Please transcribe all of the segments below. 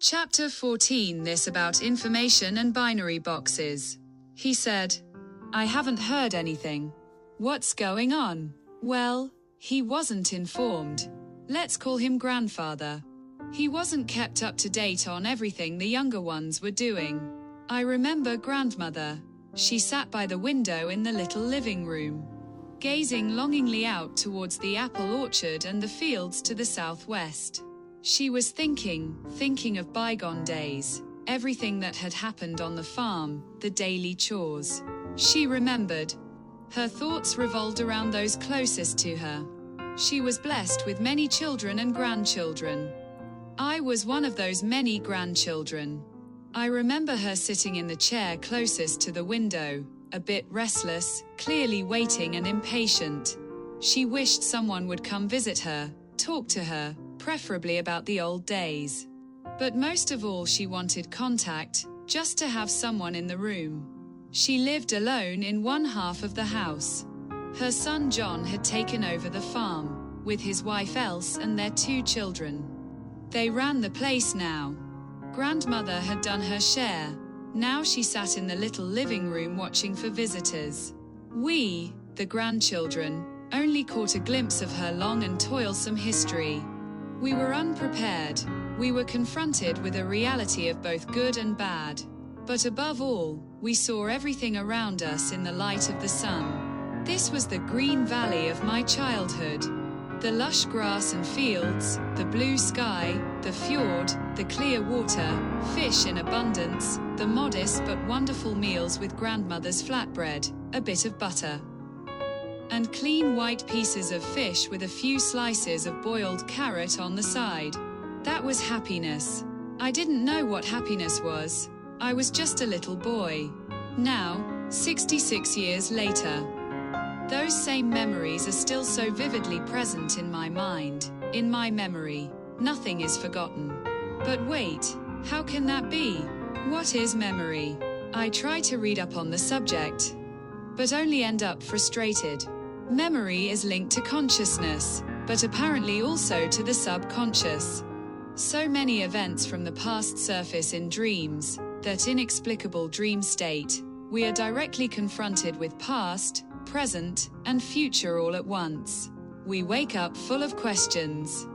Chapter 14. This about information and binary boxes. He said, "I haven't heard anything. What's going on?" Well, he wasn't informed. Let's call him grandfather. He wasn't kept up to date on everything the younger ones were doing. I remember grandmother. She sat by the window in the little living room, gazing longingly out towards the apple orchard and the fields to the southwest. She was thinking of bygone days, everything that had happened on the farm, the daily chores. She remembered. Her thoughts revolved around those closest to her. She was blessed with many children and grandchildren. I was one of those many grandchildren. I remember her sitting in the chair closest to the window, a bit restless, clearly waiting and impatient. She wished someone would come visit her, talk to her, preferably about the old days. But most of all she wanted contact, just to have someone in the room. She lived alone in one half of the house. Her son John had taken over the farm, with his wife Else and their 2 children. They ran the place now. Grandmother had done her share. Now she sat in the little living room watching for visitors. We, the grandchildren, only caught a glimpse of her long and toilsome history. We were unprepared. We were confronted with a reality of both good and bad. But above all, we saw everything around us in the light of the sun. This was the green valley of my childhood. The lush grass and fields, the blue sky, the fjord, the clear water, fish in abundance, the modest but wonderful meals with grandmother's flatbread, a bit of butter, and clean white pieces of fish with a few slices of boiled carrot on the side. That was happiness. I didn't know what happiness was. I was just a little boy. Now, 66 years later, those same memories are still so vividly present in my mind, in my memory. Nothing is forgotten. But wait, how can that be? What is memory? I try to read up on the subject, but only end up frustrated. Memory is linked to consciousness, but apparently also to the subconscious. So many events from the past surface in dreams, that inexplicable dream state. We are directly confronted with past, present, and future all at once. We wake up full of questions,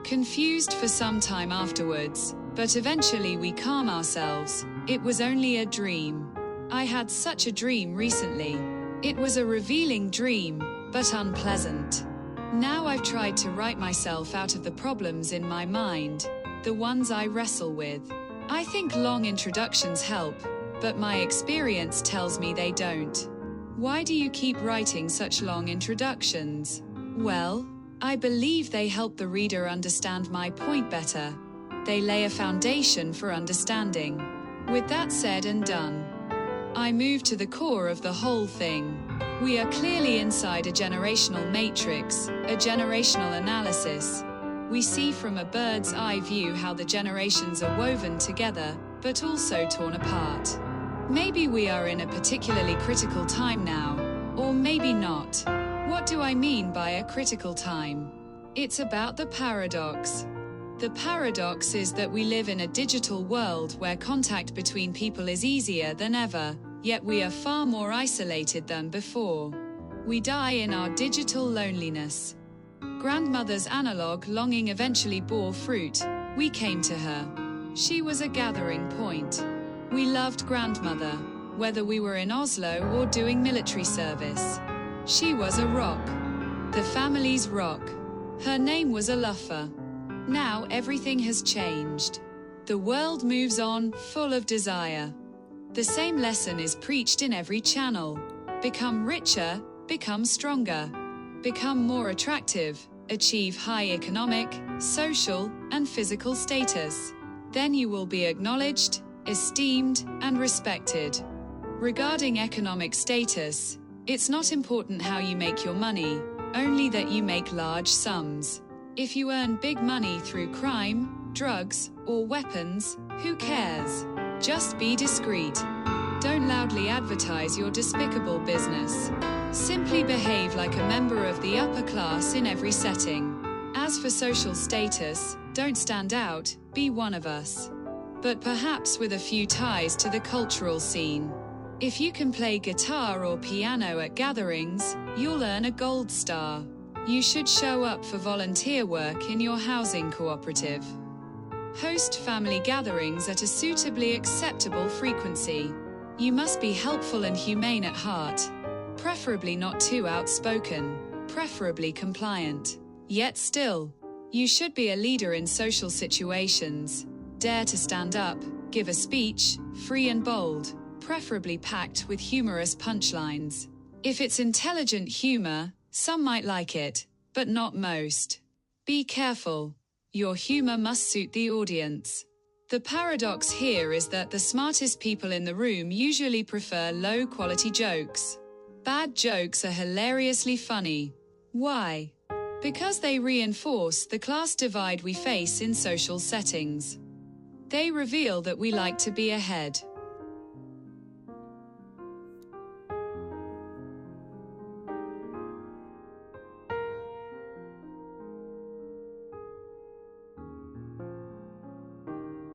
confused for some time afterwards, but eventually we calm ourselves. It was only a dream. I had such a dream recently. It was a revealing dream, but unpleasant. Now I've tried to write myself out of the problems in my mind, the ones I wrestle with. I think long introductions help, but my experience tells me they don't. Why do you keep writing such long introductions? Well, I believe they help the reader understand my point better. They lay a foundation for understanding. With that said and done, I move to the core of the whole thing. We are clearly inside a generational matrix, a generational analysis. We see from a bird's eye view how the generations are woven together, but also torn apart. Maybe we are in a particularly critical time now, or maybe not. What do I mean by a critical time? It's about the paradox. The paradox is that we live in a digital world where contact between people is easier than ever, yet we are far more isolated than before. We die in our digital loneliness. Grandmother's analog longing eventually bore fruit. We came to her. She was a gathering point. We loved grandmother, whether we were in Oslo or doing military service. She was a rock. The family's rock. Her name was Aluffa. Now everything has changed. The world moves on, full of desire. The same lesson is preached in every channel. Become richer, become stronger. Become more attractive, achieve high economic, social, and physical status. Then you will be acknowledged, esteemed, and respected. Regarding economic status, it's not important how you make your money, only that you make large sums. If you earn big money through crime, drugs, or weapons, who cares? Just be discreet. Don't loudly advertise your despicable business. Simply behave like a member of the upper class in every setting. As for social status, don't stand out, be one of us. but perhaps with a few ties to the cultural scene. If you can play guitar or piano at gatherings, you'll earn a gold star. You should show up for volunteer work in your housing cooperative. Host family gatherings at a suitably acceptable frequency. You must be helpful and humane at heart, preferably not too outspoken, preferably compliant. Yet still, you should be a leader in social situations. Dare to stand up, give a speech, free and bold, preferably packed with humorous punchlines. If it's intelligent humor, some might like it, but not most. Be careful. Your humor must suit the audience. The paradox here is that the smartest people in the room usually prefer low-quality jokes. Bad jokes are hilariously funny. Why? Because they reinforce the class divide we face in social settings. They reveal that we like to be ahead.